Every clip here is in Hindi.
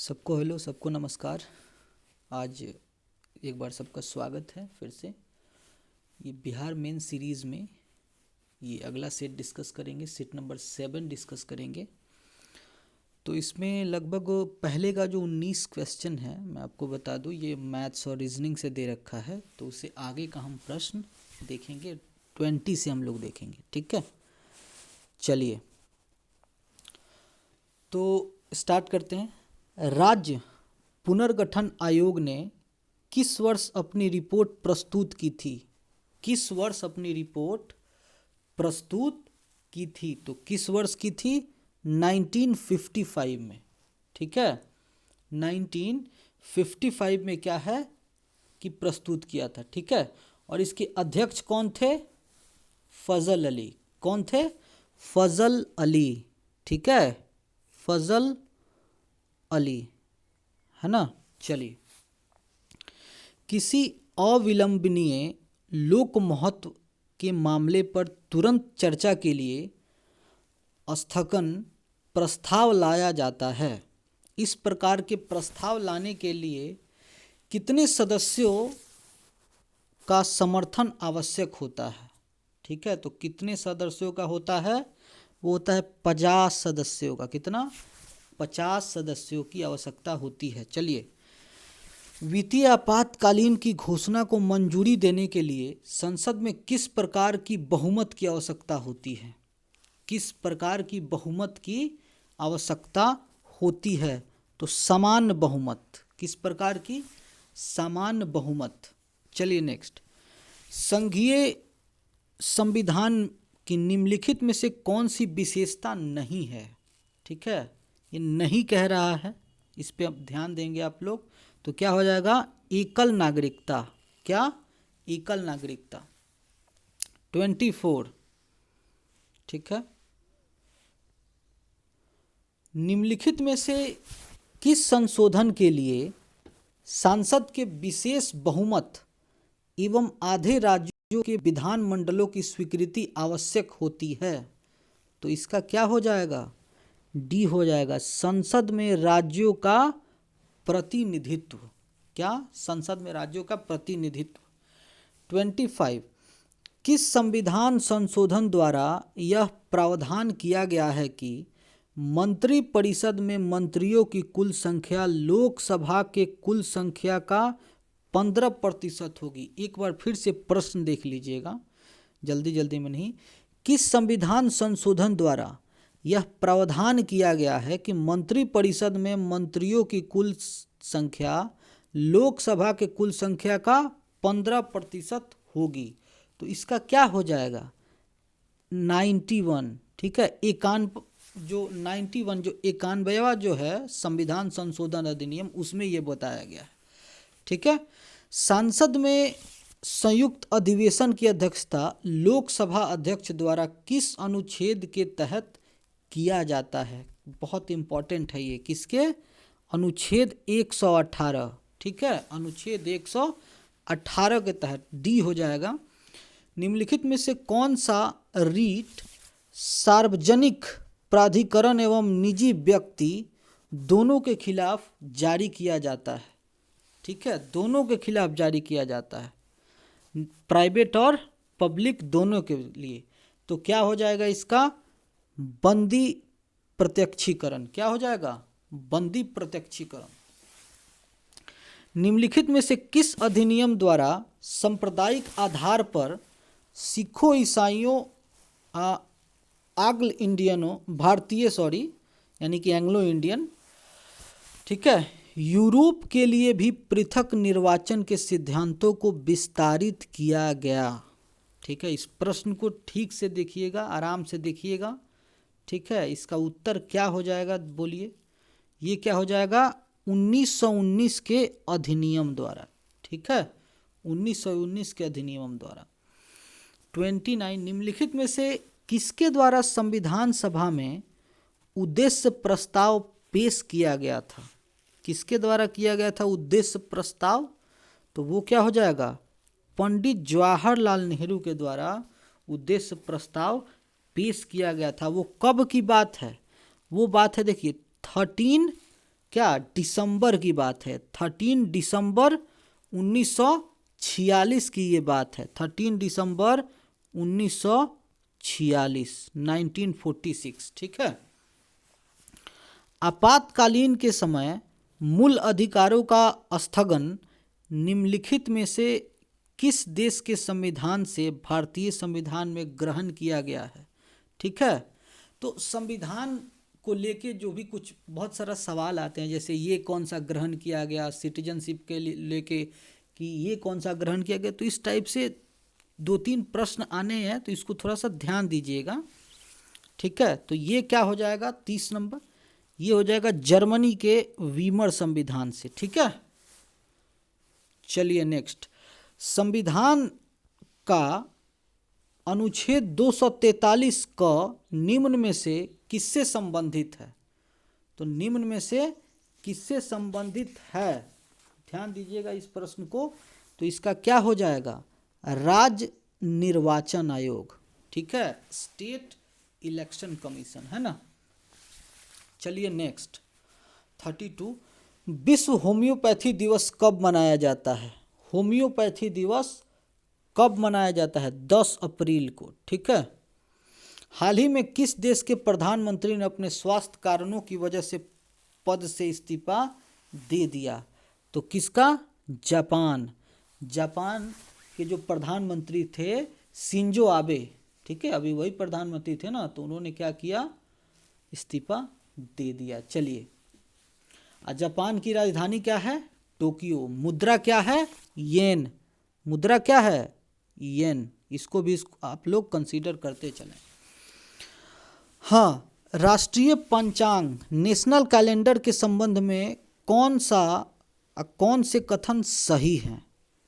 सबको हेलो, सबको नमस्कार। आज एक बार सबका स्वागत है फिर से। ये बिहार मेन सीरीज़ में ये अगला सेट डिस्कस करेंगे, सेट नंबर 7 डिस्कस करेंगे। तो इसमें लगभग पहले का जो 19 क्वेश्चन है, मैं आपको बता दूं, ये मैथ्स और रीजनिंग से दे रखा है, तो उससे आगे का हम प्रश्न देखेंगे। 20 से हम लोग देखेंगे, ठीक है। चलिए तो स्टार्ट करते हैं। राज्य पुनर्गठन आयोग ने किस वर्ष अपनी रिपोर्ट प्रस्तुत की थी? किस वर्ष अपनी रिपोर्ट प्रस्तुत की थी? तो किस वर्ष की थी? 1955 में, ठीक है। 1955 में क्या है कि प्रस्तुत किया था, ठीक है। और इसके अध्यक्ष कौन थे? फजल अली। कौन थे? फजल अली, ठीक है। फजल अली, है ना। चलिए, किसी अविलंबनीय लोक महत्व के मामले पर तुरंत चर्चा के लिए स्थगन प्रस्ताव लाया जाता है। इस प्रकार के प्रस्ताव लाने के लिए कितने सदस्यों का समर्थन आवश्यक होता है? ठीक है, तो कितने सदस्यों का होता है? वो होता है 50 सदस्यों का। कितना? 50 सदस्यों की आवश्यकता होती है। चलिए, वित्तीय आपातकालीन की घोषणा को मंजूरी देने के लिए संसद में किस प्रकार की बहुमत की आवश्यकता होती है? किस प्रकार की बहुमत की आवश्यकता होती है? तो समान बहुमत। किस प्रकार की? समान बहुमत। चलिए नेक्स्ट, संघीय संविधान की निम्नलिखित में से कौन सी विशेषता नहीं है? ठीक है, ये नहीं कह रहा है, इस पे अब ध्यान देंगे आप लोग। तो क्या हो जाएगा? एकल नागरिकता। क्या? एकल नागरिकता। 24, ठीक है। निम्नलिखित में से किस संशोधन के लिए सांसद के विशेष बहुमत एवं आधे राज्यों के विधानमंडलों की स्वीकृति आवश्यक होती है? तो इसका क्या हो जाएगा? डी हो जाएगा, संसद में राज्यों का प्रतिनिधित्व। क्या? संसद में राज्यों का प्रतिनिधित्व। 25, किस संविधान संशोधन द्वारा यह प्रावधान किया गया है कि मंत्रिपरिषद में मंत्रियों की कुल संख्या लोकसभा के कुल संख्या का 15% होगी? एक बार फिर से प्रश्न देख लीजिएगा, जल्दी जल्दी में नहीं। किस संविधान संशोधन द्वारा यह प्रावधान किया गया है कि मंत्रिपरिषद में मंत्रियों की कुल संख्या लोकसभा के कुल संख्या का 15% होगी? तो इसका क्या हो जाएगा? 91, ठीक है। 91 जो 91वां जो है संविधान संशोधन अधिनियम, उसमें ये बताया गया है, ठीक है। संसद में संयुक्त अधिवेशन की अध्यक्षता लोकसभा अध्यक्ष द्वारा किस अनुच्छेद के तहत किया जाता है? बहुत इंपॉर्टेंट है ये। किसके? अनुच्छेद 118, ठीक है। अनुच्छेद 118 के तहत। डी हो जाएगा, निम्नलिखित में से कौन सा रीट सार्वजनिक प्राधिकरण एवं निजी व्यक्ति दोनों के खिलाफ जारी किया जाता है? ठीक है, दोनों के खिलाफ जारी किया जाता है, प्राइवेट और पब्लिक दोनों के लिए। तो क्या हो जाएगा इसका? बंदी प्रत्यक्षीकरण। क्या हो जाएगा? बंदी प्रत्यक्षीकरण। निम्नलिखित में से किस अधिनियम द्वारा सांप्रदायिक आधार पर सिखों, ईसाइयों, आंग्ल इंडियनों, भारतीय यानी कि एंग्लो इंडियन, ठीक है, यूरोप के लिए भी पृथक निर्वाचन के सिद्धांतों को विस्तारित किया गया? ठीक है, इस प्रश्न को ठीक से देखिएगा, आराम से देखिएगा, ठीक है। इसका उत्तर क्या हो जाएगा? बोलिए। ये क्या हो जाएगा? 1919 के अधिनियम द्वारा, ठीक है। 1919 के अधिनियम द्वारा। 29, निम्नलिखित में से किसके द्वारा संविधान सभा में उद्देश्य प्रस्ताव पेश किया गया था? किसके द्वारा किया गया था उद्देश्य प्रस्ताव? तो वो क्या हो जाएगा? पंडित जवाहरलाल नेहरू के द्वारा उद्देश्य प्रस्ताव पेश किया गया था। वो कब की बात है? वो बात है, देखिए, 13 क्या दिसंबर की बात है, 13 दिसंबर 1946 की ये बात है, 13 दिसंबर 1946, 1946, ठीक है। आपातकालीन के समय मूल अधिकारों का स्थगन निम्नलिखित में से किस देश के संविधान से भारतीय संविधान में ग्रहण किया गया है, ठीक है। तो संविधान को लेके जो भी कुछ बहुत सारा सवाल आते हैं, जैसे ये कौन सा ग्रहण किया गया, सिटीजनशिप के लेके कि ये कौन सा ग्रहण किया गया, तो इस टाइप से 2-3 प्रश्न आने हैं, तो इसको थोड़ा सा ध्यान दीजिएगा, ठीक है। तो ये क्या हो जाएगा 30 नंबर, ये हो जाएगा जर्मनी के वीमर संविधान से, ठीक है। चलिए नेक्स्ट, संविधान का अनुच्छेद 243 क निम्न में से किससे संबंधित है, तो निम्न में से किससे संबंधित है, ध्यान दीजिएगा इस प्रश्न को। तो इसका क्या हो जाएगा, राज्य निर्वाचन आयोग, ठीक है, स्टेट इलेक्शन कमीशन, है ना। चलिए नेक्स्ट 32, विश्व होम्योपैथी दिवस कब मनाया जाता है, होम्योपैथी दिवस कब मनाया जाता है, 10 अप्रैल को, ठीक है। हाल ही में किस देश के प्रधानमंत्री ने अपने स्वास्थ्य कारणों की वजह से पद से इस्तीफा दे दिया, तो किसका, जापान, जापान के जो प्रधानमंत्री थे शिंजो आबे, ठीक है, अभी वही प्रधानमंत्री थे ना, तो उन्होंने क्या किया, इस्तीफा दे दिया। चलिए, जापान की राजधानी क्या है, टोक्यो, मुद्रा क्या है, येन, मुद्रा क्या है, येन, इसको भी आप लोग कंसीडर करते चलें। हाँ, राष्ट्रीय पंचांग नेशनल कैलेंडर के संबंध में कौन से कथन सही हैं,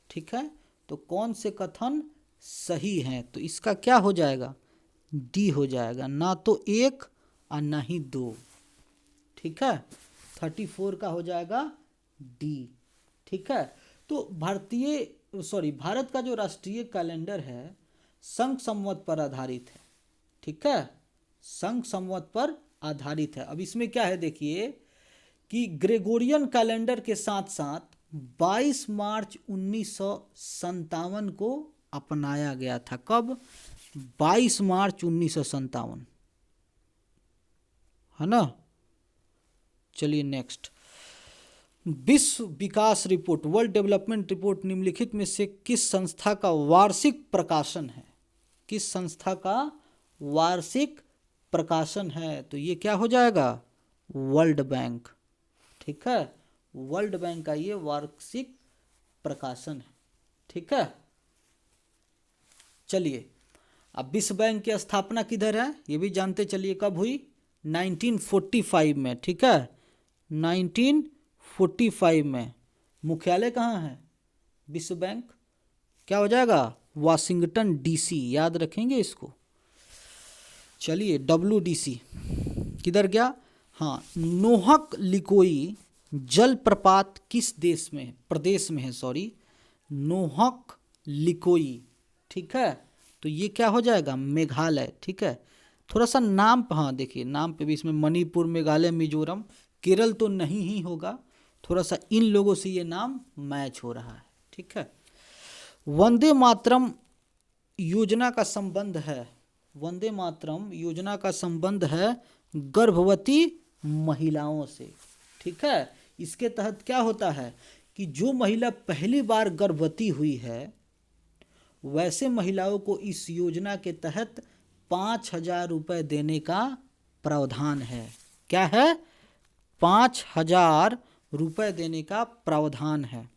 ठीक है। तो कौन से कथन सही हैं, तो इसका क्या हो जाएगा, डी हो जाएगा, ना तो 1 और ना ही 2, ठीक है। 34 का हो जाएगा डी, ठीक है। तो भारत का जो राष्ट्रीय कैलेंडर है संघ संवत पर आधारित है, ठीक है, संघ संवत पर आधारित है। अब इसमें क्या है देखिए कि ग्रेगोरियन कैलेंडर के साथ साथ 22 मार्च 1957 को अपनाया गया था, कब, 22 मार्च 1957, है ना। चलिए नेक्स्ट, विश्व विकास रिपोर्ट, वर्ल्ड डेवलपमेंट रिपोर्ट निम्नलिखित में से किस संस्था का वार्षिक प्रकाशन है, किस संस्था का वार्षिक प्रकाशन है, तो ये क्या हो जाएगा, वर्ल्ड बैंक, ठीक है, वर्ल्ड बैंक का ये वार्षिक प्रकाशन है, ठीक है। चलिए, अब विश्व बैंक की स्थापना किधर है, ये भी जानते चलिए, कब हुई, 1945 में, ठीक है, 1945 में। मुख्यालय कहाँ है विश्व बैंक, क्या हो जाएगा, वाशिंगटन डीसी, याद रखेंगे इसको। चलिए, WDC किधर गया, हाँ, नोहक लिकोई जलप्रपात किस देश में है, प्रदेश में है, सॉरी, नोहक लिकोई, ठीक है। तो ये क्या हो जाएगा, मेघालय, ठीक है। थोड़ा सा नाम, हाँ देखिए नाम पे भी इसमें मणिपुर, मेघालय, मिजोरम, केरल तो नहीं ही होगा, थोड़ा सा इन लोगों से ये नाम मैच हो रहा है, ठीक है। वंदे मातरम योजना का संबंध है, वंदे मातरम योजना का संबंध है गर्भवती महिलाओं से, ठीक है। इसके तहत क्या होता है कि जो महिला पहली बार गर्भवती हुई है वैसे महिलाओं को इस योजना के तहत 5,000 रुपये देने का प्रावधान है, क्या है, 5,000 रुपये देने का प्रावधान है।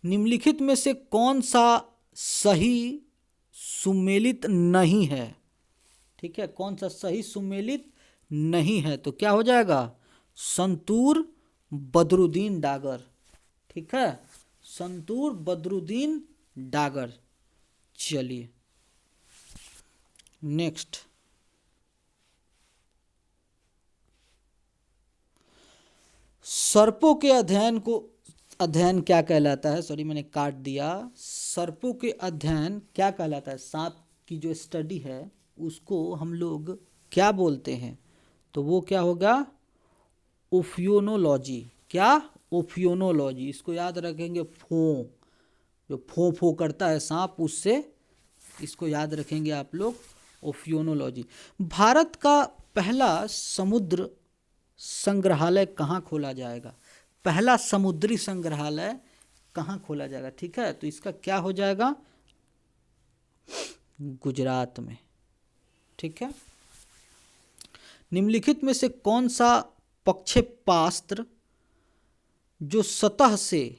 निम्नलिखित में से कौन सा सही सुमेलित नहीं है, ठीक है, कौन सा सही सुमेलित नहीं है, तो क्या हो जाएगा, संतूर बदरुद्दीन डागर, ठीक है, संतूर बदरुद्दीन डागर। चलिए नेक्स्ट, सर्पों के अध्ययन क्या कहलाता है, सॉरी मैंने काट दिया, सर्पों के अध्ययन क्या कहलाता है, सांप की जो स्टडी है उसको हम लोग क्या बोलते हैं, तो वो क्या होगा, ओफियोनोलॉजी। क्या? ओफियोनोलॉजी। इसको याद रखेंगे, जो फो करता है सांप, उससे इसको याद रखेंगे आप लोग, ओफियोनोलॉजी। भारत का पहला समुद्र संग्रहालय कहाँ खोला जाएगा? पहला समुद्री संग्रहालय कहाँ खोला जाएगा? ठीक है, तो इसका क्या हो जाएगा? गुजरात में। ठीक है। निम्नलिखित में से कौन सा प्रक्षेपास्त्र जो सतह से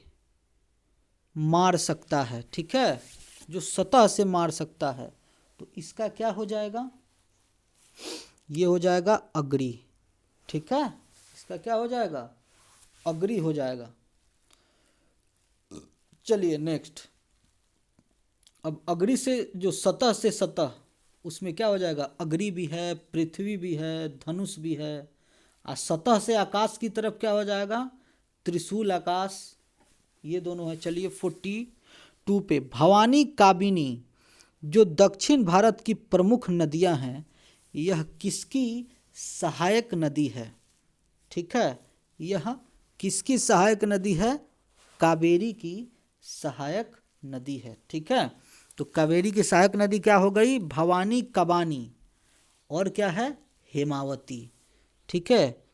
मार सकता है? ठीक है, जो सतह से मार सकता है, तो इसका क्या हो जाएगा? ये हो जाएगा अग्नि। ठीक है, इसका क्या हो जाएगा? अग्नि हो जाएगा। चलिए नेक्स्ट। अब अग्नि से जो सतह से सतह, उसमें क्या हो जाएगा? अग्नि भी है, पृथ्वी भी है, धनुष भी है। और सतह से आकाश की तरफ क्या हो जाएगा? त्रिशूल आकाश। ये दोनों है। चलिए 42 पे, भवानी काबिनी जो दक्षिण भारत की प्रमुख नदियां हैं, यह किसकी सहायक नदी है? ठीक है, यह किसकी सहायक नदी है? कावेरी की सहायक नदी है। ठीक है, तो कावेरी की सहायक नदी क्या हो गई? भवानी, कबानी, और क्या है? हेमावती। ठीक है,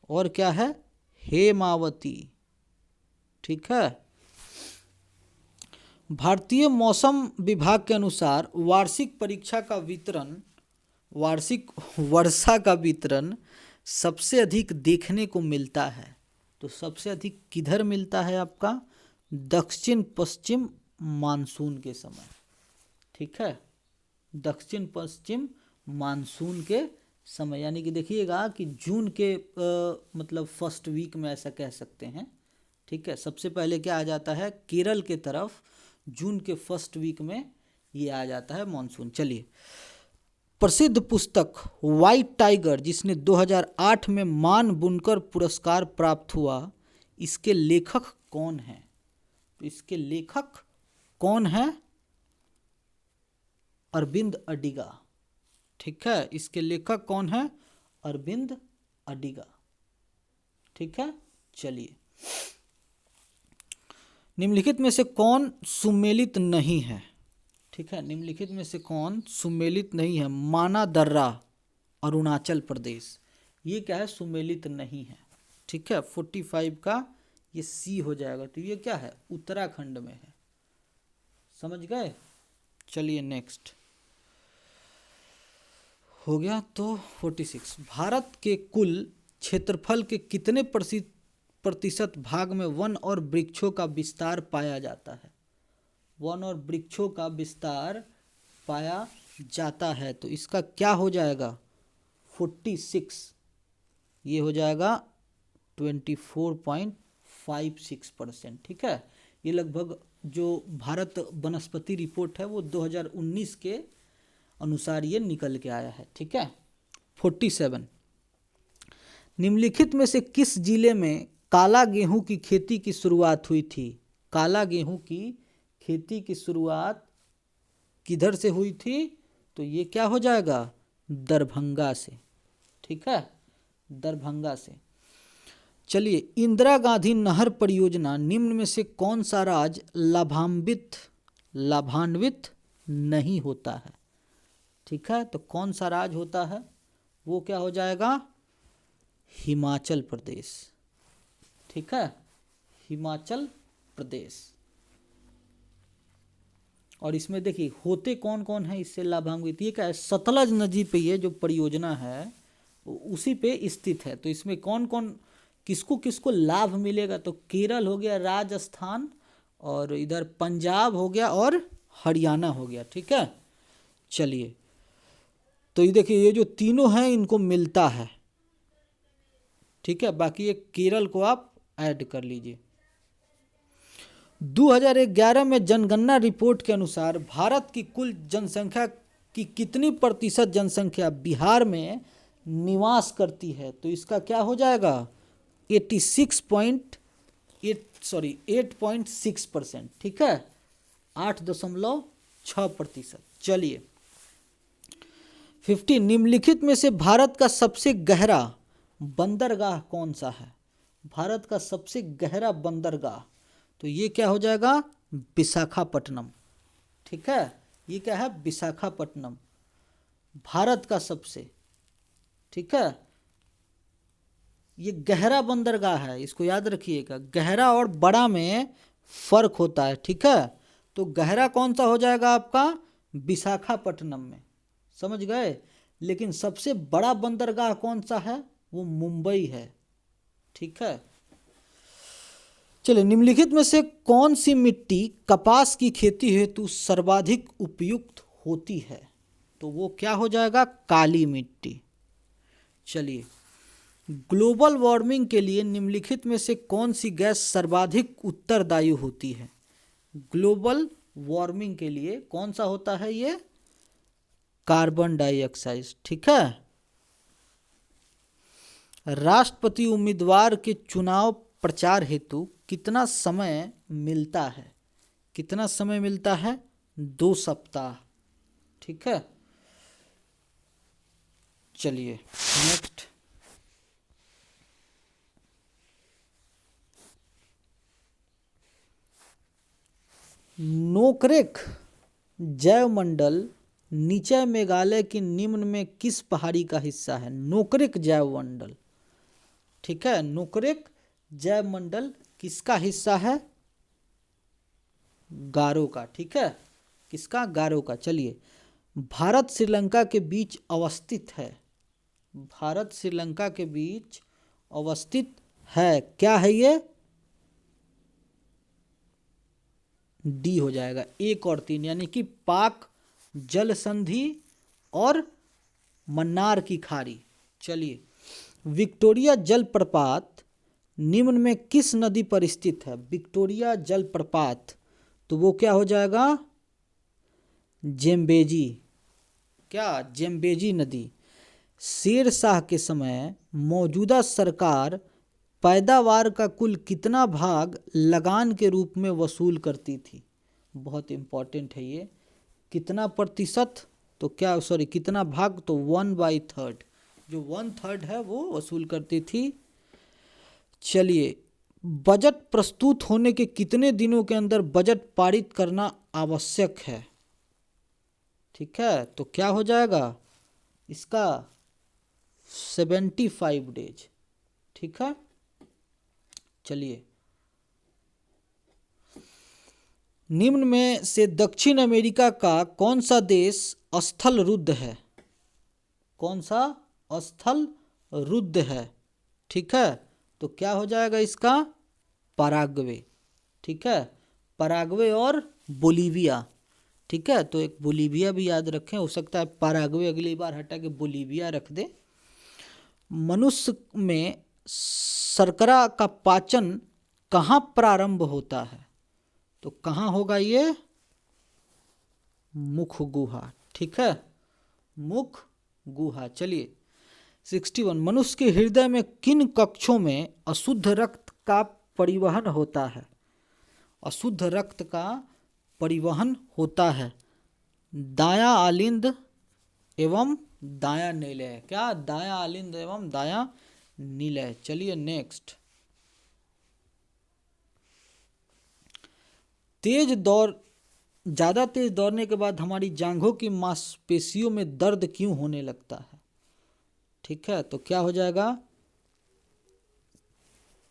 और क्या है? हेमावती। ठीक है। भारतीय मौसम विभाग के अनुसार वार्षिक परीक्षा का वितरण, वार्षिक वर्षा का वितरण सबसे अधिक देखने को मिलता है। तो सबसे अधिक किधर मिलता है आपका? दक्षिण पश्चिम मानसून के समय। ठीक है, दक्षिण पश्चिम मानसून के समय, यानी कि देखिएगा कि जून के मतलब फर्स्ट वीक में ऐसा कह सकते हैं। ठीक है, सबसे पहले क्या आ जाता है? केरल के तरफ जून के फर्स्ट वीक में ये आ जाता है मानसून। चलिए, प्रसिद्ध पुस्तक व्हाइट टाइगर, जिसने 2008 में मान बुनकर पुरस्कार प्राप्त हुआ, इसके लेखक कौन हैं? तो इसके लेखक कौन है? अरविंद अडिगा। ठीक है, इसके लेखक कौन है? अरविंद अडिगा। ठीक है। चलिए, निम्नलिखित में से कौन सुमेलित नहीं है? ठीक है, निम्नलिखित में से कौन सुमेलित नहीं है? माना दर्रा, अरुणाचल प्रदेश, ये क्या है? सुमेलित नहीं है। ठीक है, 45 का ये सी हो जाएगा। तो ये क्या है? उत्तराखंड में है। समझ गए? चलिए नेक्स्ट हो गया। तो 46, भारत के कुल क्षेत्रफल के कितने प्रतिशत भाग में वन और वृक्षों का विस्तार पाया जाता है? वन और वृक्षों का विस्तार पाया जाता है, तो इसका क्या हो जाएगा? 46, ये हो जाएगा 24.56%। ठीक है, ये लगभग जो भारत वनस्पति रिपोर्ट है वो 2019 के अनुसार ये निकल के आया है। ठीक है। 47, निम्नलिखित में से किस जिले में काला गेहूं की खेती की शुरुआत हुई थी? काला गेहूं की खेती की शुरुआत किधर से हुई थी? तो ये क्या हो जाएगा? दरभंगा से। ठीक है, दरभंगा से। चलिए, इंदिरा गांधी नहर परियोजना निम्न में से कौन सा राज्य लाभान्वित नहीं होता है? ठीक है, तो कौन सा राज्य होता है? वो क्या हो जाएगा? हिमाचल प्रदेश। ठीक है, हिमाचल प्रदेश। और इसमें देखिए होते कौन कौन है इससे लाभान्वित? ये क्या है? सतलज नदी पे ये जो परियोजना है उसी पे स्थित है। तो इसमें कौन कौन किसको किसको लाभ मिलेगा? तो केरल हो गया, राजस्थान, और इधर पंजाब हो गया, और हरियाणा हो गया। ठीक है। चलिए, तो ये देखिए ये जो तीनों हैं इनको मिलता है। ठीक है, बाकी ये केरल को आप ऐड कर लीजिए। 2011 में जनगणना रिपोर्ट के अनुसार भारत की कुल जनसंख्या की कितनी प्रतिशत जनसंख्या बिहार में निवास करती है? तो इसका क्या हो जाएगा? 8.6%। ठीक है, 8.6%। चलिए 50, निम्नलिखित में से भारत का सबसे गहरा बंदरगाह कौन सा है? भारत का सबसे गहरा बंदरगाह, तो ये क्या हो जाएगा, विशाखापट्टनम। ठीक है, ये क्या है, विशाखापट्टनम, भारत का सबसे, ठीक है। ये गहरा बंदरगाह है, इसको याद रखिएगा, गहरा और बड़ा में फर्क होता है, ठीक है। तो गहरा कौन सा हो जाएगा आपका, विशाखापट्टनम में, समझ गए। लेकिन सबसे बड़ा बंदरगाह कौन सा है, वो मुंबई है, ठीक है। चलिए, निम्नलिखित में से कौन सी मिट्टी कपास की खेती हेतु सर्वाधिक उपयुक्त होती है, तो वो क्या हो जाएगा, काली मिट्टी। चलिए, ग्लोबल वार्मिंग के लिए निम्नलिखित में से कौन सी गैस सर्वाधिक उत्तरदायी होती है। ग्लोबल वार्मिंग के लिए कौन सा होता है, ये कार्बन डाइऑक्साइड, ठीक है। राष्ट्रपति उम्मीदवार के चुनाव प्रचार हेतु कितना समय मिलता है, कितना समय मिलता है, 2 सप्ताह, ठीक है। चलिए नेक्स्ट, नोकरेक जैवमंडल नीचे मेघालय के निम्न में किस पहाड़ी का हिस्सा है। नोकरेक जैवमंडल, ठीक है, नोकरेक जैवमंडल किसका हिस्सा है, गारो का, ठीक है, किसका, गारो का। चलिए, भारत श्रीलंका के बीच अवस्थित है, भारत श्रीलंका के बीच अवस्थित है, क्या है ये, डी हो जाएगा, 1 और 3, यानी कि पाक जल संधि और मन्नार की खाड़ी। चलिए, विक्टोरिया जलप्रपात निम्न में किस नदी पर स्थित है। विक्टोरिया जलप्रपात, तो वो क्या हो जाएगा, जेम्बेजी, क्या, जेम्बेजी नदी। शेर शाह के समय मौजूदा सरकार पैदावार का कुल कितना भाग लगान के रूप में वसूल करती थी। बहुत इम्पोर्टेंट है ये, कितना प्रतिशत, तो क्या, सॉरी, कितना भाग, तो 1/3, जो 1/3 है वो वसूल करती थी। चलिए, बजट प्रस्तुत होने के कितने दिनों के अंदर बजट पारित करना आवश्यक है, ठीक है, तो क्या हो जाएगा इसका, 75 डेज, ठीक है। चलिए, निम्न में से दक्षिण अमेरिका का कौन सा देश स्थल रुद्ध है, कौन सा स्थल रुद्ध है, ठीक है, तो क्या हो जाएगा इसका, पराग्वे, ठीक है, पराग्वे और बोलीविया, ठीक है। तो एक बोलीविया भी याद रखें, हो सकता है पराग्वे अगली बार हटा के बोलीविया रख दे। मनुष्य में शर्करा का पाचन कहाँ प्रारंभ होता है, तो कहाँ होगा ये, मुख गुहा, ठीक है, मुख गुहा। चलिए, 61, मनुष्य के हृदय में किन कक्षों में अशुद्ध रक्त का परिवहन होता है। अशुद्ध रक्त का परिवहन होता है, दायां आलिंद एवं दायां निलय, क्या, दायां आलिंद एवं दायां निलय। चलिए नेक्स्ट, ज़्यादा तेज दौड़ने के बाद हमारी जांघों की मांसपेशियों में दर्द क्यों होने लगता है, ठीक है, तो क्या हो जाएगा,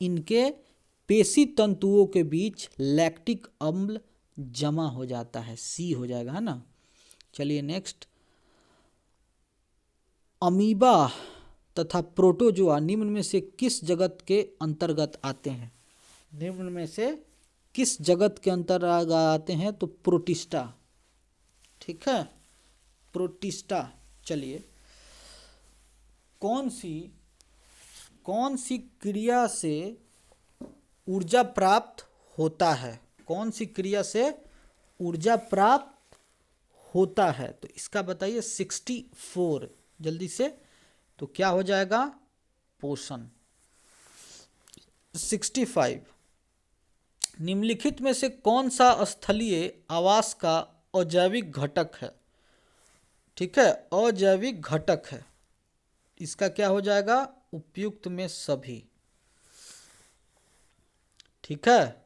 इनके पेशी तंतुओं के बीच लैक्टिक अम्ल जमा हो जाता है, सी हो जाएगा, है ना। चलिए नेक्स्ट, अमीबा तथा प्रोटोजोआ निम्न में से किस जगत के अंतर्गत आते हैं। निम्न में से किस जगत के अंतर्गत आते हैं, तो प्रोटिस्टा, ठीक है, प्रोटिस्टा। चलिए, कौन सी क्रिया से ऊर्जा प्राप्त होता है, कौन सी क्रिया से ऊर्जा प्राप्त होता है, तो इसका बताइए, 64 जल्दी से, तो क्या हो जाएगा, पोषण। 65, निम्नलिखित में से कौन सा स्थलीय आवास का अजैविक घटक है, ठीक है, अजैविक घटक है, इसका क्या हो जाएगा, उपयुक्त में सभी। ठीक है।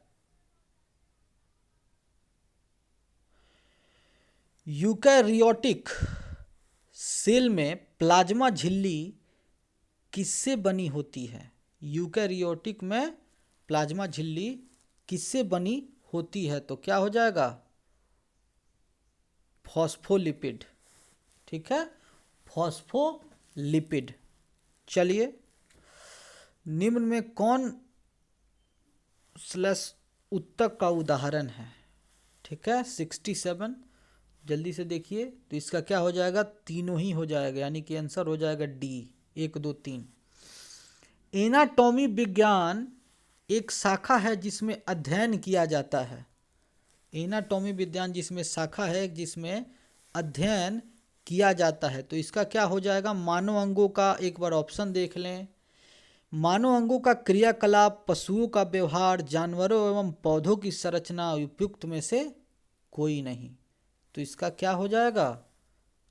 यूकैरियोटिक सेल में प्लाज्मा झिल्ली किससे बनी होती है? यूकैरियोटिक में प्लाज्मा झिल्ली किससे बनी होती है? तो क्या हो जाएगा? फॉस्फोलिपिड। ठीक है, फॉस्फोलिपिड। चलिए, निम्न में कौन स्लैश उत्तक का उदाहरण है? ठीक है, 67। जल्दी से देखिए, तो इसका क्या हो जाएगा? तीनों ही हो जाएगा, यानी कि आंसर हो जाएगा डी, 1 2 3। एनाटॉमी विज्ञान एक शाखा है जिसमें अध्ययन किया जाता है। एनाटॉमी विज्ञान जिसमें शाखा है जिसमें अध्ययन किया जाता है, तो इसका क्या हो जाएगा? मानव अंगों का, एक बार ऑप्शन देख लें। मानव अंगों का क्रियाकलाप, पशुओं का व्यवहार, जानवरों एवं पौधों की संरचना, उपयुक्त में से कोई नहीं। तो इसका क्या हो जाएगा?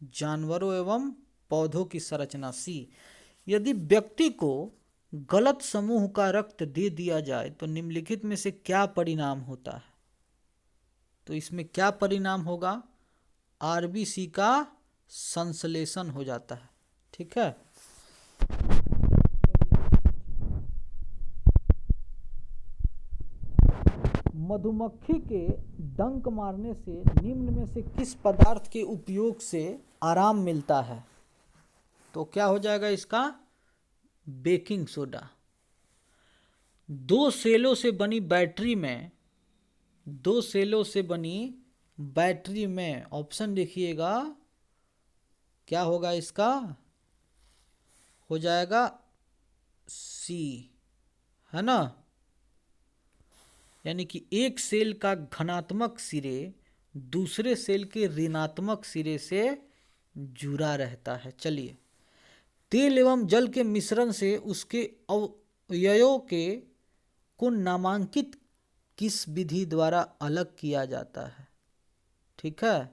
जानवरों एवं पौधों की संरचना, सी। यदि व्यक्ति को गलत समूह का रक्त दे दिया जाए तो निम्नलिखित में से क्या परिणाम होता है? तो इसमें क्या परिणाम होगा? आरबीसी का संश्लेषण हो जाता है। ठीक है, मधुमक्खी के डंक मारने से निम्न में से किस पदार्थ के उपयोग से आराम मिलता है? तो क्या हो जाएगा इसका? Baking soda. दो सेलों से बनी बैटरी में ऑप्शन देखिएगा, क्या होगा इसका? हो जाएगा सी, है ना। यानी कि एक सेल का धनात्मक सिरे दूसरे सेल के ऋणात्मक सिरे से जुड़ा रहता है। चलिए, तेल एवं जल के मिश्रण से उसके अवयवों को नामांकित किस विधि द्वारा अलग किया जाता है? ठीक है,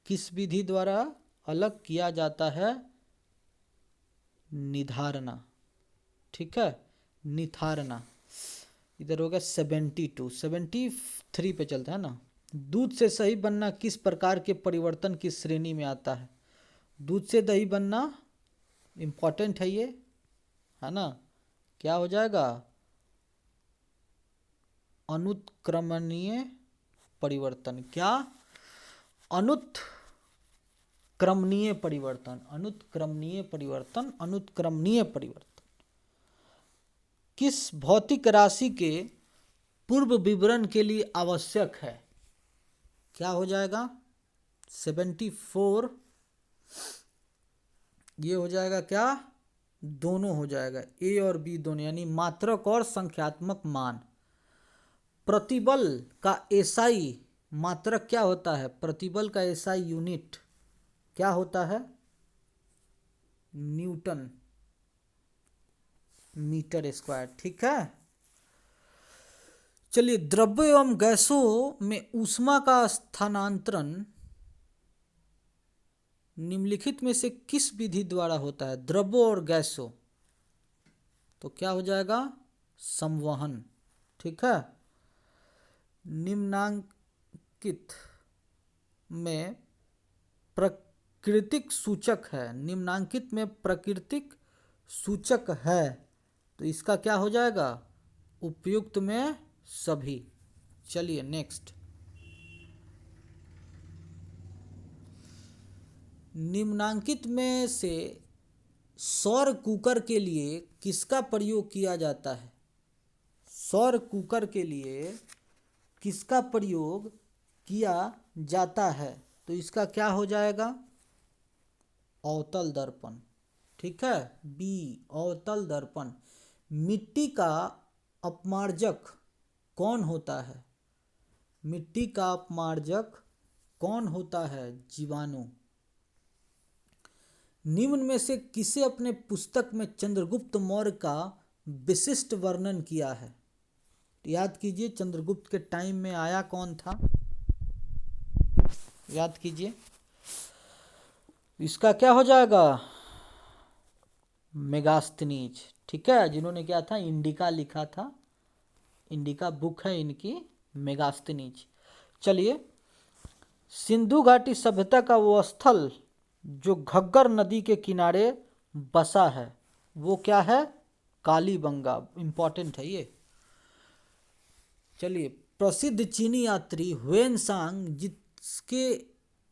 किस विधि द्वारा अलग किया जाता है? निधारना। ठीक है, निथारना। इधर होगा 72, 73 पे चलता है ना। दूध से सही बनना किस प्रकार के परिवर्तन की श्रेणी में आता है? दूध से दही बनना इम्पॉर्टेंट है ये, है ना। क्या हो जाएगा? अनुत्क्रमणीय परिवर्तन। क्या? अनुत्क्रमणीय परिवर्तन, अनुत्क्रमणीय परिवर्तन, अनुत्क्रमणीय परिवर्तन। किस भौतिक राशि के पूर्व विवरण के लिए आवश्यक है? क्या हो जाएगा? 74। ये हो जाएगा क्या? दोनों हो जाएगा, ए और बी दोनों, यानी मात्रक और संख्यात्मक मान। प्रतिबल का एसआई मात्रक क्या होता है? प्रतिबल का एसआई यूनिट क्या होता है? Newton metre square. ठीक है, चलिए, द्रव्य एवं गैसों में ऊष्मा का स्थानांतरण निम्नलिखित में से किस विधि द्वारा होता है? द्रव्यों और गैसों, तो क्या हो जाएगा? संवहन। ठीक है, निम्नांकित में प्राकृतिक सूचक है, निम्नांकित में प्राकृतिक सूचक है, तो इसका क्या हो जाएगा? उपयुक्त में सभी। चलिए नेक्स्ट, निम्नांकित में से सौर कुकर के लिए किसका प्रयोग किया जाता है? सौर कुकर के लिए किसका प्रयोग किया जाता है? तो इसका क्या हो जाएगा? अवतल दर्पण। ठीक है, बी, अवतल दर्पण। मिट्टी का अपमार्जक कौन होता है? मिट्टी का अपमार्जक कौन होता है? जीवाणु। निम्न में से किसे अपने पुस्तक में चंद्रगुप्त मौर्य का विशिष्ट वर्णन किया है? याद कीजिए, चंद्रगुप्त के टाइम में आया कौन था? याद कीजिए, इसका क्या हो जाएगा? मेगास्थनीज। ठीक है, जिन्होंने क्या था? इंडिका लिखा था, इंडिका बुक है इनकी, मेगास्थनीज। चलिए, सिंधु घाटी सभ्यता का वो स्थल जो घग्गर नदी के किनारे बसा है वो क्या है? कालीबंगा। इंपॉर्टेंट है ये। चलिए, प्रसिद्ध चीनी यात्री ह्वेनसांग, जिसके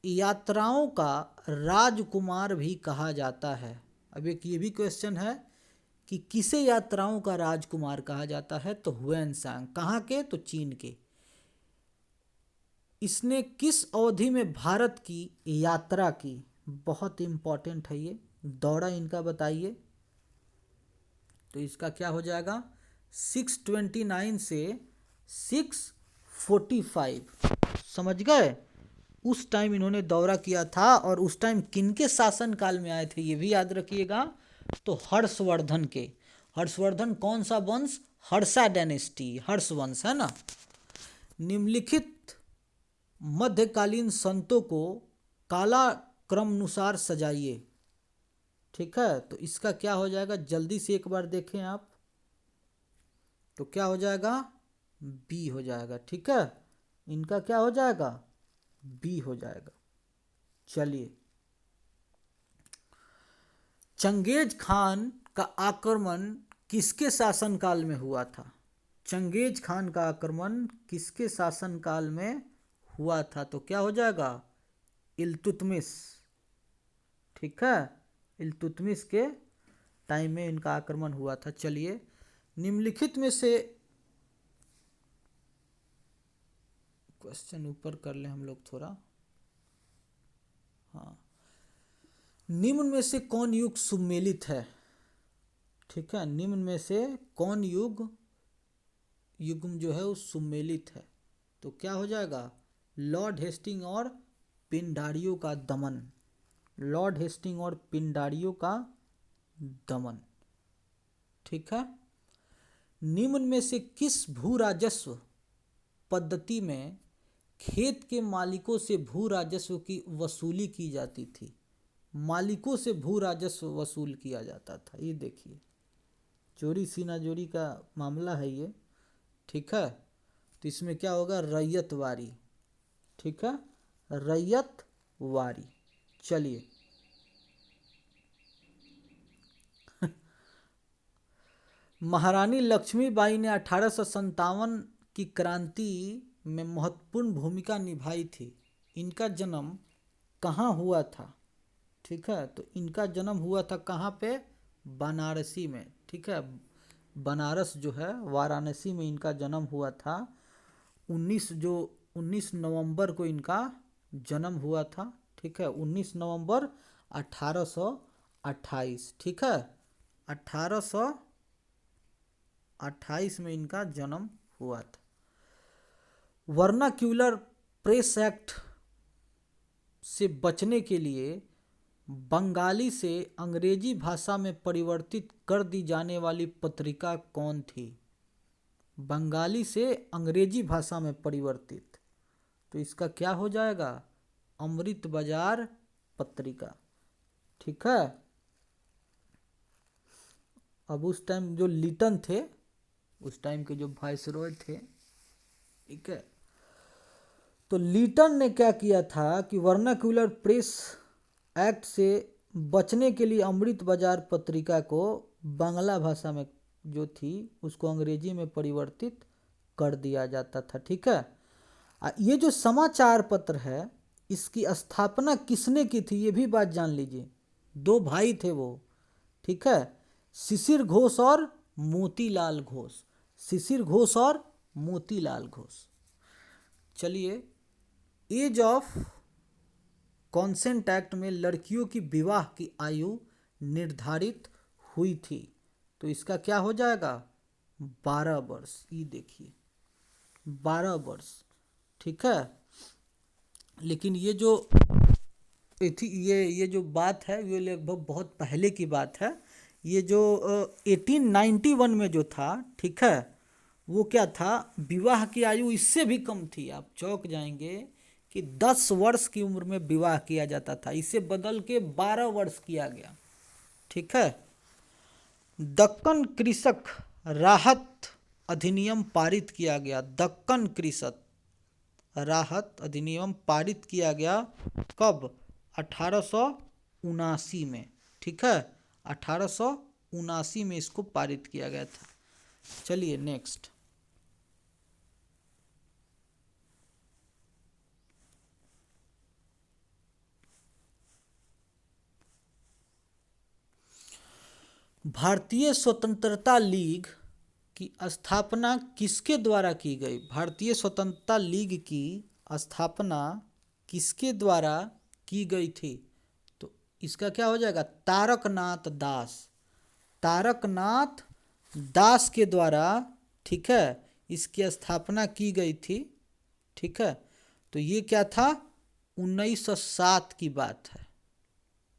यात्राओं का राजकुमार भी कहा जाता है। अब एक ये भी क्वेश्चन है कि किसे यात्राओं का राजकुमार कहा जाता है? तो ह्वेनसांग। कहाँ के? तो चीन के। इसने किस अवधि में भारत की यात्रा की? बहुत इंपॉर्टेंट है ये। दौरा इनका बताइए। तो इसका क्या हो जाएगा? 629 से 645। समझ गए? उस टाइम इन्होंने दौरा किया था। और उस टाइम किनके शासन काल में आए थे ये भी याद रखिएगा। तो हर्षवर्धन के। हर्षवर्धन कौन सा वंश? हर्षा डायनेस्टी, हर्षवंश है ना। निम्नलिखित मध्यकालीन संतों को काला क्रमानुसार सजाइए। ठीक है, तो इसका क्या हो जाएगा? जल्दी से एक बार देखें आप। तो क्या हो जाएगा? बी हो जाएगा। ठीक है, इनका क्या हो जाएगा? बी हो जाएगा। चलिए, चंगेज खान का आक्रमण किसके शासनकाल में हुआ था? चंगेज खान का आक्रमण किसके शासनकाल में हुआ था? तो क्या हो जाएगा? इल्तुतमिश। ठीक है, इल्तुतमिश के टाइम में इनका आक्रमण हुआ था। चलिए, निम्नलिखित में से क्वेश्चन ऊपर कर लें हम लोग थोड़ा। हाँ, निम्न में से कौन युग सुमेलित है? ठीक है, निम्न में से कौन युग जो है वो सुमेलित है? तो क्या हो जाएगा? लॉर्ड हेस्टिंग और पिंडारियों का दमन। लॉर्ड हेस्टिंग और पिंडारियों का दमन। ठीक है। निम्न में से किस भू राजस्व पद्धति में खेत के मालिकों से भू राजस्व की वसूली की जाती थी? मालिकों से भू राजस्व वसूल किया जाता था। ये देखिए, चोरी सीना चोरी का मामला है ये। ठीक है, तो इसमें क्या होगा? रैयतवारी। ठीक है, रैयतवारी। चलिए, महारानी लक्ष्मीबाई ने 1857 की क्रांति में महत्वपूर्ण भूमिका निभाई थी। इनका जन्म कहाँ हुआ था? ठीक है, तो इनका जन्म हुआ था कहाँ पे? बनारसी में। ठीक है, बनारस जो है, वाराणसी में इनका जन्म हुआ था। 19 नवंबर को इनका जन्म हुआ था। ठीक है, 19 नवंबर 1828। ठीक है, 1828 में इनका जन्म हुआ था। वर्नाक्यूलर प्रेस एक्ट से बचने के लिए बंगाली से अंग्रेजी भाषा में परिवर्तित कर दी जाने वाली पत्रिका कौन थी? बंगाली से अंग्रेजी भाषा में परिवर्तित। तो इसका क्या हो जाएगा? अमृत बाजार पत्रिका। ठीक है, अब उस टाइम जो लिटन थे, उस टाइम के जो वायसरॉय थे, ठीक है, तो लिटन ने क्या किया था कि वर्नाक्यूलर प्रेस एक्ट से बचने के लिए अमृत बाजार पत्रिका को बांग्ला भाषा में जो थी उसको अंग्रेजी में परिवर्तित कर दिया जाता था। ठीक है, ये जो समाचार पत्र है इसकी स्थापना किसने की थी? ये भी बात जान लीजिए। दो भाई थे वो। ठीक है, शिशिर घोष और मोतीलाल घोष। शिशिर घोष और मोतीलाल घोष। चलिए, एज ऑफ कॉन्सेंट एक्ट में लड़कियों की विवाह की आयु निर्धारित हुई थी। तो इसका क्या हो जाएगा? 12 वर्ष। ये देखिए, 12 वर्ष। ठीक है, लेकिन ये जो ये जो बात है ये लगभग बहुत पहले की बात है। ये जो 1891 में जो था, ठीक है, वो क्या था? विवाह की आयु इससे भी कम थी। आप चौंक जाएंगे कि 10 वर्ष की उम्र में विवाह किया जाता था, इसे बदल के 12 वर्ष किया गया। ठीक है, दक्कन कृषक राहत अधिनियम पारित किया गया, दक्कन कृषक राहत अधिनियम पारित किया गया कब? 1879 में। ठीक है, 1879 में इसको पारित किया गया था। चलिए नेक्स्ट। भारतीय स्वतंत्रता लीग की स्थापना किसके द्वारा की गई? भारतीय स्वतंत्रता लीग की स्थापना किसके द्वारा की गई थी? तो इसका क्या हो जाएगा? तारकनाथ दास। तारकनाथ दास के द्वारा, ठीक है, इसकी स्थापना की गई थी। ठीक है, तो ये क्या था? 1907 की बात है,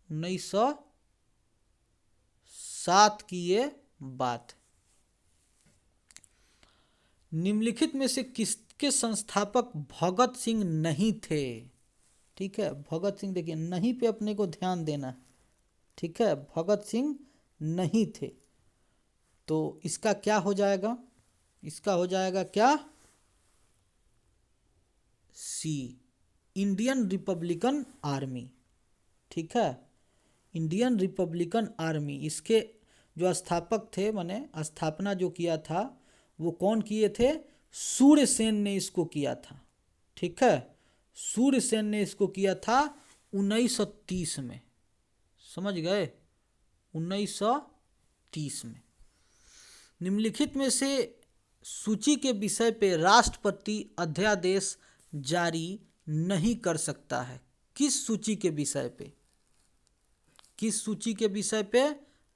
1907 की ये बात है। निम्नलिखित में से किसके संस्थापक भगत सिंह नहीं थे? ठीक है, भगत सिंह, देखिए नहीं पे अपने को ध्यान देना है। ठीक है, भगत सिंह नहीं थे, तो इसका क्या हो जाएगा? इसका हो जाएगा क्या? सी, इंडियन रिपब्लिकन आर्मी। ठीक है, इंडियन रिपब्लिकन आर्मी, इसके जो स्थापक थे, माने स्थापना जो किया था वो कौन किए थे? सूर्यसेन ने इसको किया था। ठीक है, सूर्यसेन ने इसको किया था 1930 में। समझ गए? 1930 में। निम्नलिखित में से सूची के विषय पे राष्ट्रपति अध्यादेश जारी नहीं कर सकता है। किस सूची के विषय पे? किस सूची के विषय पे?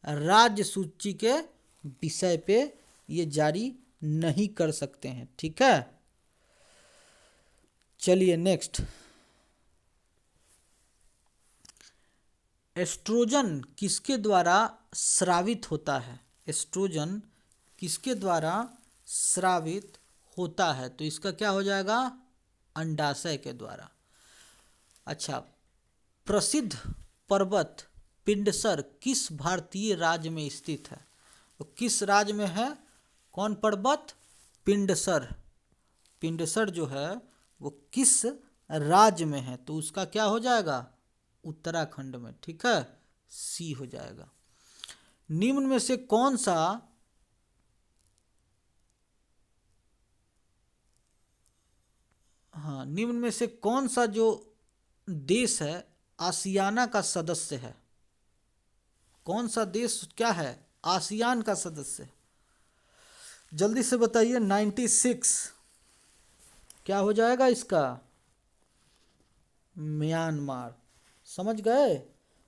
राज्य सूची के विषय पे ये जारी नहीं कर सकते हैं। ठीक है, चलिए नेक्स्ट। एस्ट्रोजन किसके द्वारा स्रावित होता है? एस्ट्रोजन किसके द्वारा स्रावित होता है? तो इसका क्या हो जाएगा? अंडाशय के द्वारा। अच्छा, प्रसिद्ध पर्वत पिंडसर किस भारतीय राज्य में स्थित है? तो किस राज्य में है? कौन पर्वत? पिंडसर। पिंडसर जो है वो किस राज्य में है? तो उसका क्या हो जाएगा? उत्तराखंड में। ठीक है, सी हो जाएगा। निम्न में से कौन सा निम्न में से कौन सा जो देश है आसियाना का सदस्य है? कौन सा देश क्या है? आसियान का सदस्य। जल्दी से बताइए। 96 क्या हो जाएगा इसका? म्यांमार। समझ गए?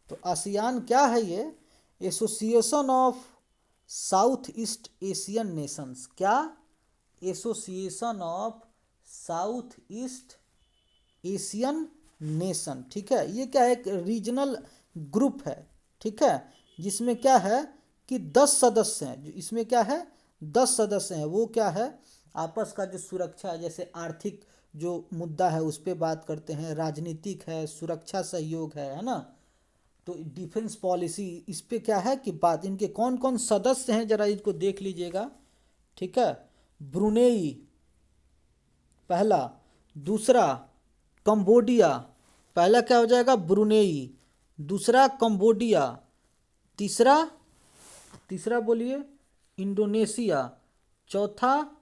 तो आसियान क्या है? ये association of South East Asian nations. क्या? Association of South East Asian nation. ठीक है, ये क्या है? एक रीजनल ग्रुप है। ठीक है, जिसमें क्या है कि 10 सदस्य हैं। इसमें क्या है? 10 सदस्य हैं। वो क्या है? आपस का जो सुरक्षा, जैसे आर्थिक जो मुद्दा है उस पर बात करते हैं, राजनीतिक है, सुरक्षा सहयोग है ना, तो डिफेंस पॉलिसी, इस पे क्या है कि बात। इनके कौन कौन सदस्य हैं जरा इनको देख लीजिएगा। ठीक है, ब्रुनेई पहला, दूसरा कंबोडिया। पहला क्या हो जाएगा? ब्रुनेई, दूसरा कंबोडिया, तीसरा बोलिए इंडोनेशिया, चौथा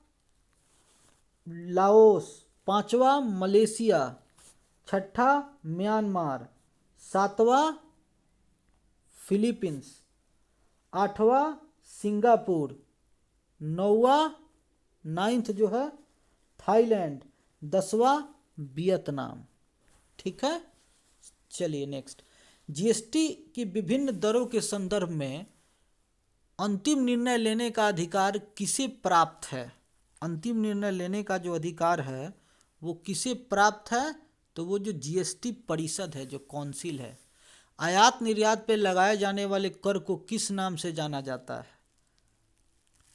लाओस, पांचवा मलेशिया, छठा म्यांमार, सातवां फिलीपींस, आठवां सिंगापुर, नौवां नाइन्थ जो है थाईलैंड, 10वां वियतनाम। ठीक है, चलिए नेक्स्ट। जीएसटी की विभिन्न दरों के संदर्भ में अंतिम निर्णय लेने का अधिकार किसे प्राप्त है? अंतिम निर्णय लेने का जो अधिकार है वो किसे प्राप्त है? तो वो जो जीएसटी परिषद है, जो काउंसिल है। आयात निर्यात पे लगाए जाने वाले कर को किस नाम से जाना जाता है?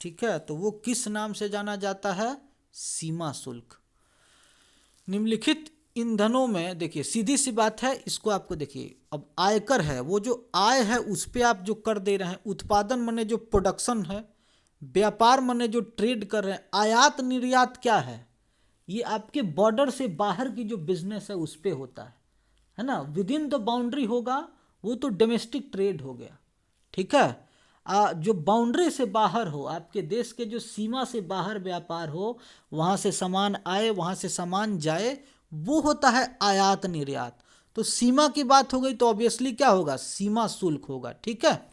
ठीक है, तो वो किस नाम से जाना जाता है? सीमा शुल्क। निम्नलिखित ईंधनों में, देखिए सीधी सी बात है, इसको आपको देखिए, अब आयकर है, वो जो आय है उस पे आप जो कर दे रहे हैं। उत्पादन माने जो प्रोडक्शन है, व्यापार माने जो ट्रेड कर रहे हैं। आयात निर्यात क्या है? ये आपके बॉर्डर से बाहर की जो बिजनेस है उस पे होता है ना। विद इन द बाउंड्री होगा वो तो डोमेस्टिक ट्रेड हो गया, ठीक है। जो बाउंड्री से बाहर हो, आपके देश के जो सीमा से बाहर व्यापार हो, वहाँ से सामान आए वहाँ से सामान जाए, वो होता है आयात निर्यात। तो सीमा की बात हो गई तो ऑब्वियसली क्या होगा? सीमा शुल्क होगा, ठीक है।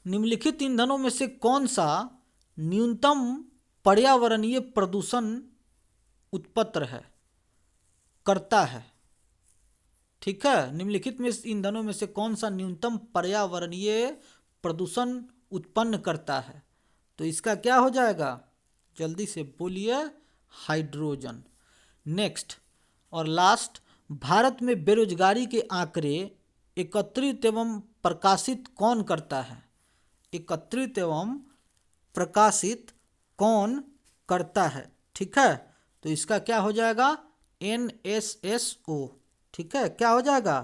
निम्नलिखित ईंधनों में से कौन सा न्यूनतम पर्यावरणीय प्रदूषण उत्पन्न करता है? ठीक है, निम्नलिखित में ईंधनों में से कौन सा न्यूनतम पर्यावरणीय प्रदूषण उत्पन्न करता है? तो इसका क्या हो जाएगा? जल्दी से बोलिए, हाइड्रोजन। नेक्स्ट और लास्ट, भारत में बेरोजगारी के आंकड़े एकत्रित एवं प्रकाशित कौन करता है? एकत्रित एवं प्रकाशित कौन करता है? ठीक है, तो इसका क्या हो जाएगा? NSSO। ठीक है, क्या हो जाएगा?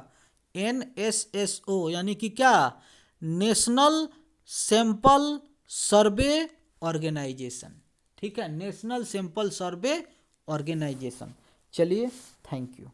NSSO यानी कि क्या? National Sample Survey Organisation. ठीक है, नेशनल सैंपल सर्वे ऑर्गेनाइजेशन। चलिए, थैंक यू।